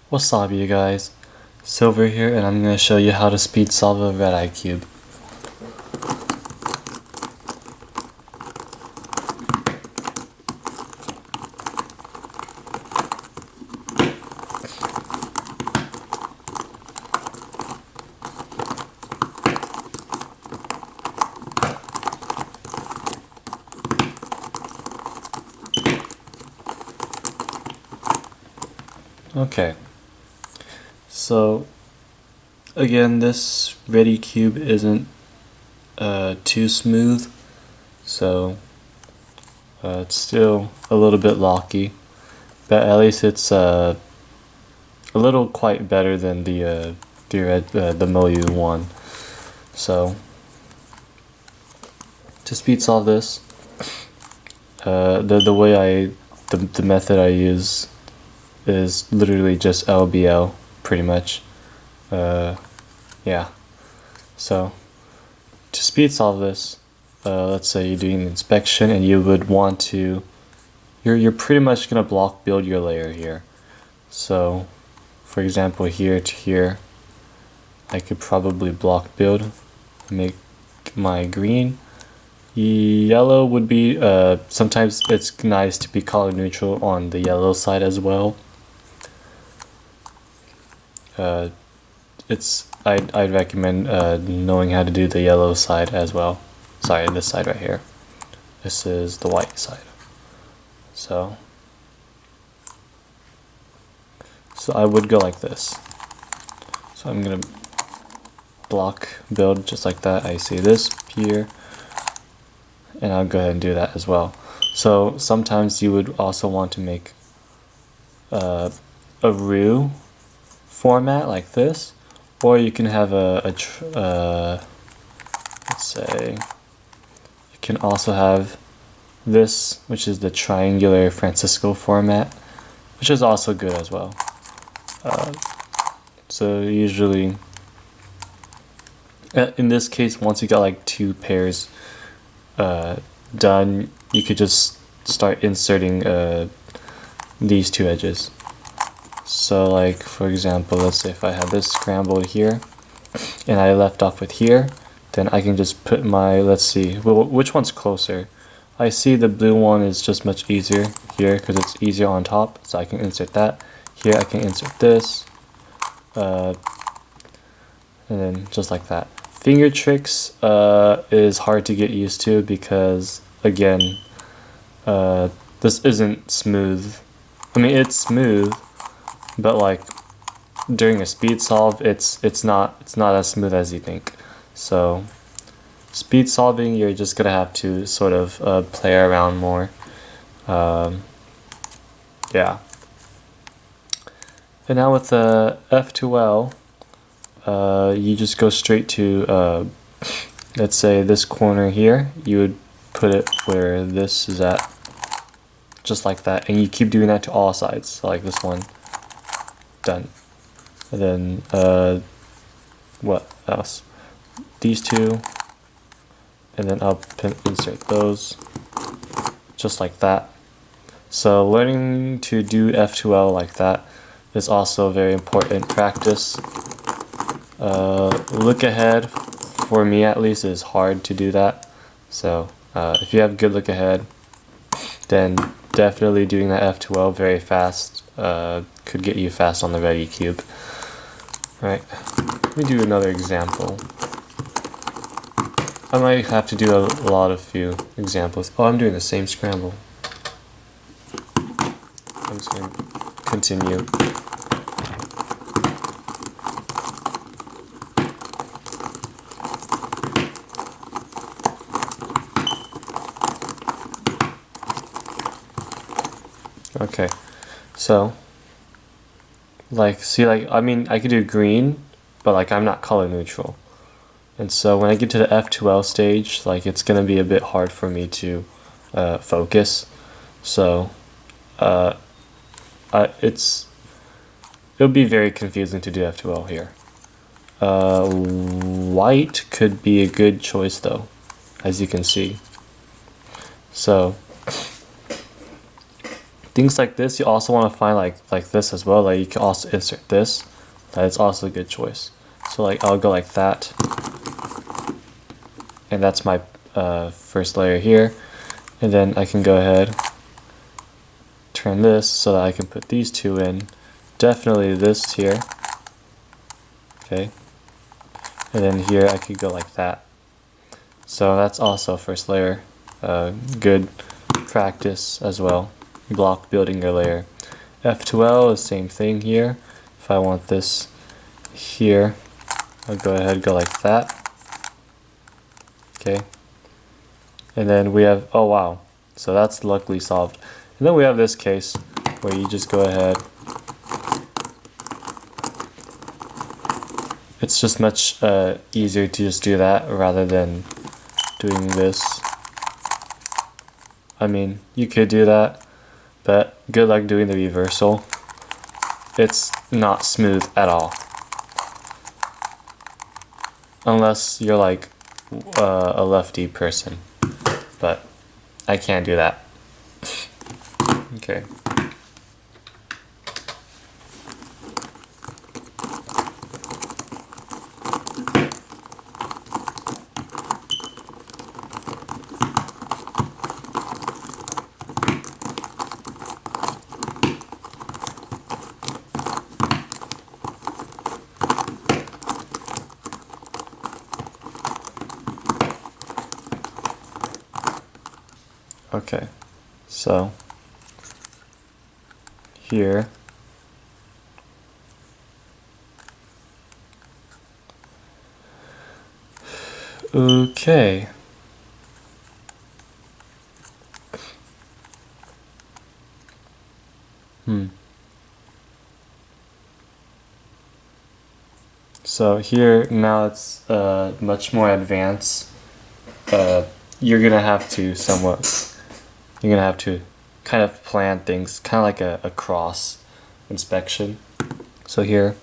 What's up, you guys? Silver here, and I'm going to show you how to speed solve a Redi Cube. Okay, so again, this Redi Cube isn't too smooth, so it's still a little bit locky, but at least it's a little quite better than the Moyu one. So to speed solve this, the method I use is literally just LBL, pretty much. Yeah. So to speed solve this, let's say you're doing an inspection and you would want to, you're pretty much gonna block build your layer here. So for example, here to here, I could probably block build, make my green. Yellow would be, sometimes it's nice to be color neutral on the yellow side as well. I'd recommend knowing how to do the yellow side as well. Sorry, this side right here. This is the white side. So I would go like this. So I'm gonna block build just like that. I see this here, and I'll go ahead and do that as well. So sometimes you would also want to make a roux format like this, or you can have let's say you can also have this, which is the triangular Francisco format, which is also good as well. So usually in this case, once you got like two pairs done, you could just start inserting these two edges. So like, for example, let's say if I had this scrambled here and I left off with here, then I can just put my, let's see, well, which one's closer? I see the blue one is just much easier here because it's easier on top, so I can insert that. Here I can insert this, and then just like that. Finger tricks is hard to get used to because, again, this isn't smooth. I mean, it's smooth, but like during a speed solve, it's not as smooth as you think. So speed solving, you're just gonna have to sort of play around more. Yeah. And now with the F2L, you just go straight to let's say this corner here. You would put it where this is at, just like that, and you keep doing that to all sides. So like this one. Done. And then what else? These two, and then I'll insert those just like that. So learning to do F2L like that is also very important practice. Look ahead, for me at least, is hard to do that. So if you have good look ahead, then definitely doing that F2L very fast could get you fast on the Redi Cube. Right, let me do another example. I might have to do a few examples. Oh, I'm doing the same scramble. I'm just going to continue. Okay, so like, see, like, I mean, I could do green, but like I'm not color neutral, and so when I get to the F2L stage, like it's gonna be a bit hard for me to focus. So it'll be very confusing to do F2L here. White could be a good choice though, as you can see. So Things like this, you also want to find like this as well. Like you can also insert this. That is also a good choice. So like I'll go like that, and that's my first layer here. And then I can go ahead, turn this so that I can put these two in. Definitely this here. Okay. And then here I could go like that. So that's also first layer. Good practice as well. Block building your layer. F2L is same thing here. If I want this here, I'll go ahead and go like that. Okay. And then we have, oh wow, so that's luckily solved. And then we have this case where you just go ahead. It's just much easier to just do that rather than doing this. I mean, you could do that, but good luck doing the reversal. It's not smooth at all. Unless you're like a lefty person. But I can't do that. Okay. Okay, so here okay. So here now it's much more advanced. You're gonna have to you're gonna have to kind of plan things, kind of like a cross inspection. So here,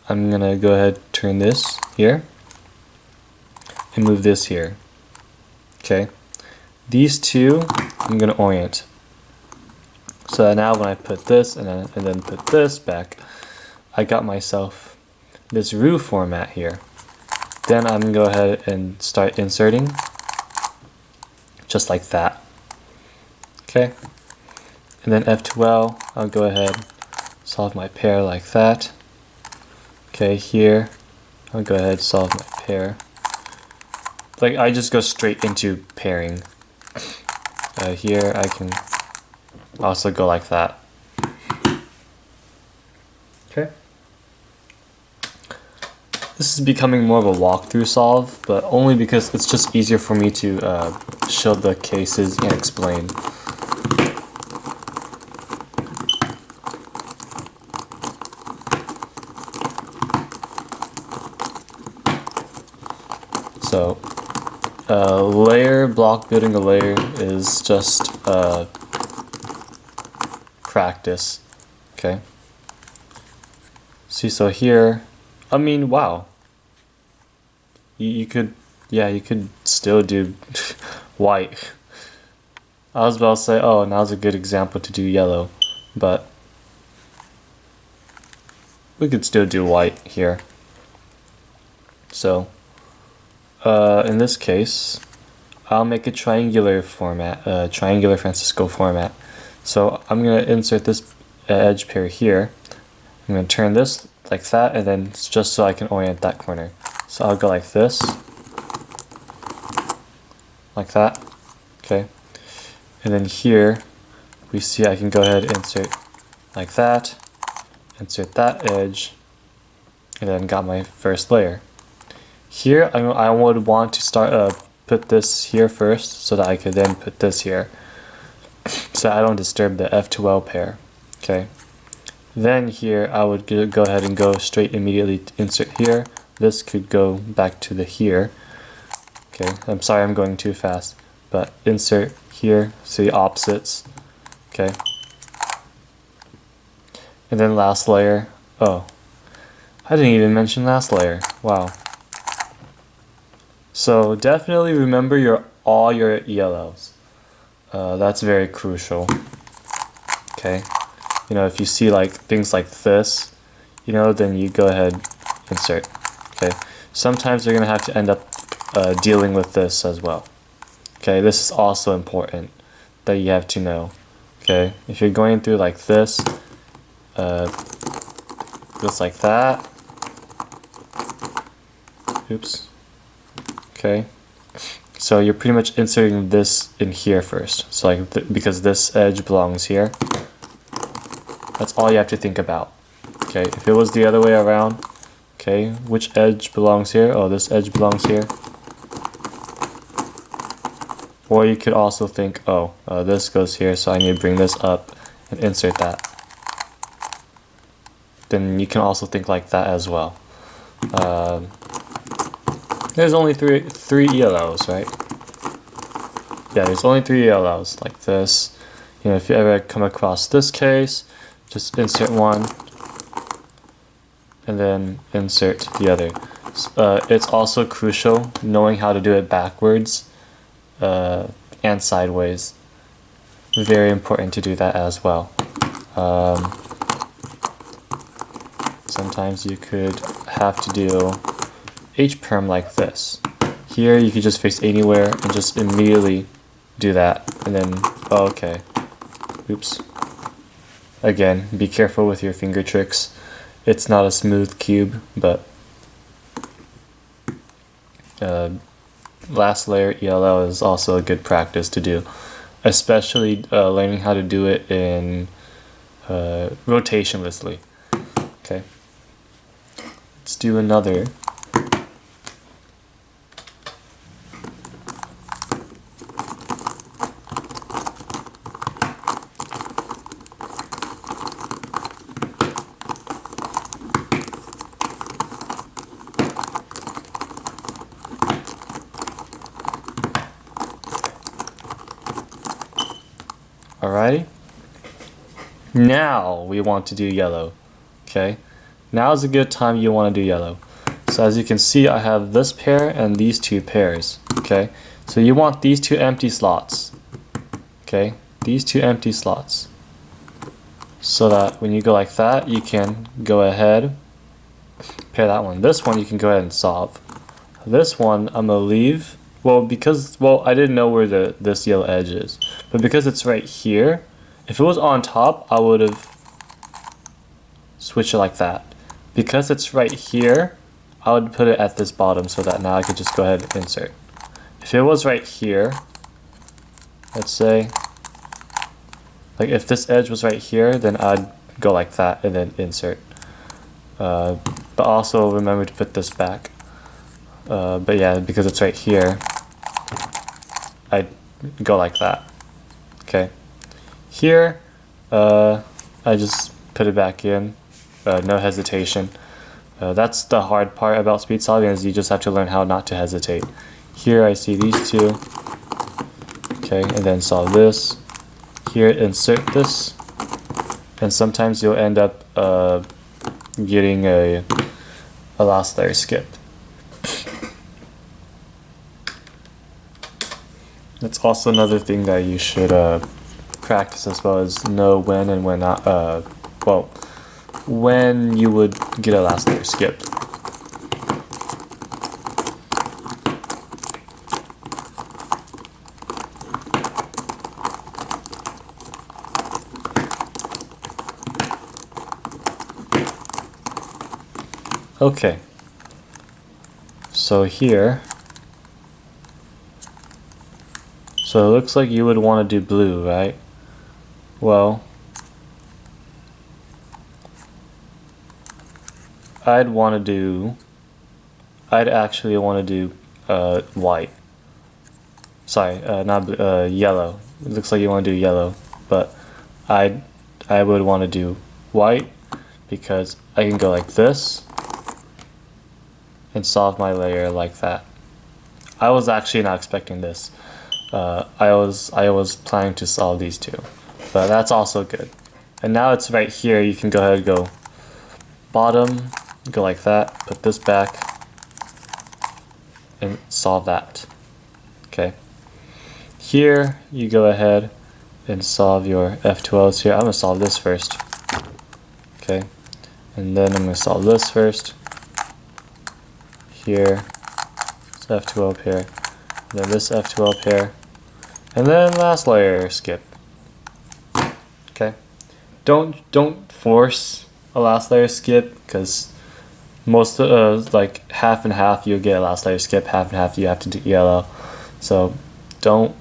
I'm gonna go ahead, turn this here, and move this here. Okay, these two I'm gonna orient. So that now when I put this and then put this back, I got myself this roux format here. Then I'm gonna go ahead and start inserting, just like that. Okay, and then F2L, I'll go ahead, solve my pair like that. Okay, here, I'll go ahead, solve my pair. Like, I just go straight into pairing. Here, I can also go like that. Okay. This is becoming more of a walkthrough solve, but only because it's just easier for me to show the cases and explain. So, building a layer is just practice, okay? See, so here, I mean, wow. You could still do white. I was about to say, oh, now's a good example to do yellow, but we could still do white here. So, in this case, I'll make a triangular format, triangular Francisco format. So I'm gonna insert this edge pair here. I'm gonna turn this like that, and then it's just so I can orient that corner. So I'll go like this, like that, okay. And then here, we see I can go ahead and insert like that, insert that edge, and then got my first layer. Here, I would want to start put this here first, so that I could then put this here, so I don't disturb the F2L pair. Okay. Then here, I would go ahead and go straight immediately to insert here. This could go back to the here. Okay. I'm sorry, I'm going too fast, but insert here, see opposites. Okay. And then last layer. Oh, I didn't even mention last layer. Wow. So definitely remember all your yellows. That's very crucial. Okay, you know, if you see like things like this, you know, then you go ahead, insert. Okay, sometimes you're gonna have to end up dealing with this as well. Okay, this is also important that you have to know. Okay, if you're going through like this, just like that. Oops. Okay. So you're pretty much inserting this in here first. So like because this edge belongs here. That's all you have to think about. Okay, if it was the other way around, okay, which edge belongs here? Oh, this edge belongs here. Or you could also think, oh, this goes here, so I need to bring this up and insert that. Then you can also think like that as well. There's only three ELLs, right? Yeah, there's only 3 ELLs like this. You know, if you ever come across this case, just insert one and then insert the other. It's also crucial knowing how to do it backwards and sideways. Very important to do that as well. Sometimes you could have to do H-perm like this. Here you could just face anywhere and just immediately do that, and then, oh, okay, oops. Again, be careful with your finger tricks. It's not a smooth cube, but last layer ELL is also a good practice to do, especially learning how to do it in rotationlessly. Okay, let's do another. Alrighty, now we want to do yellow. Okay, now is a good time you want to do yellow. So as you can see, I have this pair and these 2 pairs. Okay, so you want these 2 empty slots. Okay, these 2 empty slots, so that when you go like that, you can go ahead, pair that one. This one you can go ahead and solve. This one I'm gonna leave. Well, I didn't know where this yellow edge is, but because it's right here, if it was on top, I would have switched it like that. Because it's right here, I would put it at this bottom so that now I could just go ahead and insert. If it was right here, let's say, like if this edge was right here, then I'd go like that and then insert. But also remember to put this back. But yeah, because it's right here, I'd go like that. Okay. Here, I just put it back in, no hesitation. That's the hard part about speed solving, is you just have to learn how not to hesitate. Here I see these 2. Okay, and then solve this. Here, insert this. And sometimes you'll end up getting a last layer skip. That's also another thing that you should practice as well, as know when and when not, well, when you would get a last layer skipped. Okay, so here, so it looks like you would want to do blue, right? Well, I'd actually want to do white. Sorry, not blue, yellow. It looks like you want to do yellow, but I would want to do white, because I can go like this and solve my layer like that. I was actually not expecting this. I was planning to solve these 2, but that's also good. And now it's right here. You can go ahead and go bottom, go like that, put this back, and solve that. Okay. Here you go ahead and solve your F2Ls here. I'm gonna solve this first. Okay, and then I'm gonna solve this first. Here, this F2L pair, and then this F2L pair, and then last layer skip. Okay, don't force a last layer skip, because most like half and half you'll get a last layer skip, half and half you have to do ELL. So don't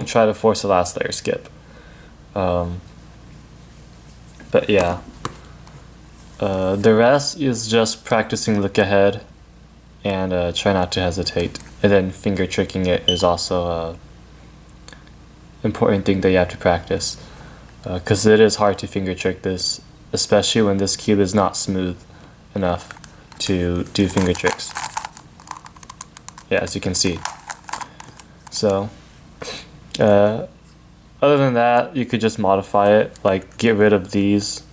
try to force a last layer skip. But yeah, the rest is just practicing look ahead and try not to hesitate. And then finger tricking it is also a important thing that you have to practice, because it is hard to finger trick this, especially when this cube is not smooth enough to do finger tricks. Yeah, as you can see. So other than that, you could just modify it, like get rid of these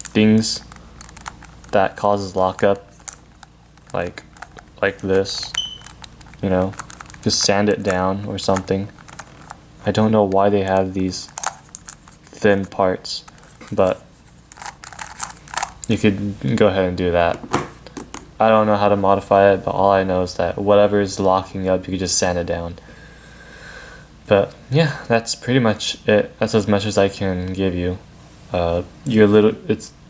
things that causes lockup, like this, you know, just sand it down or something. I don't know why they have these thin parts, but you could go ahead and do that. I don't know how to modify it, but all I know is that whatever is locking up, you could just sand it down. But yeah, that's pretty much it. That's as much as I can give you. The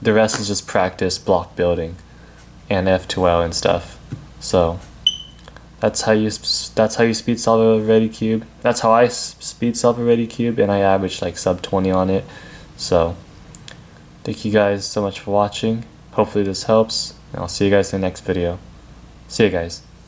rest is just practice block building and F2L and stuff. So that's how you speed solve a Redi Cube. That's how I speed solve a Redi Cube, and I average like sub 20 on it. So thank you guys so much for watching. Hopefully this helps, and I'll see you guys in the next video. See you guys.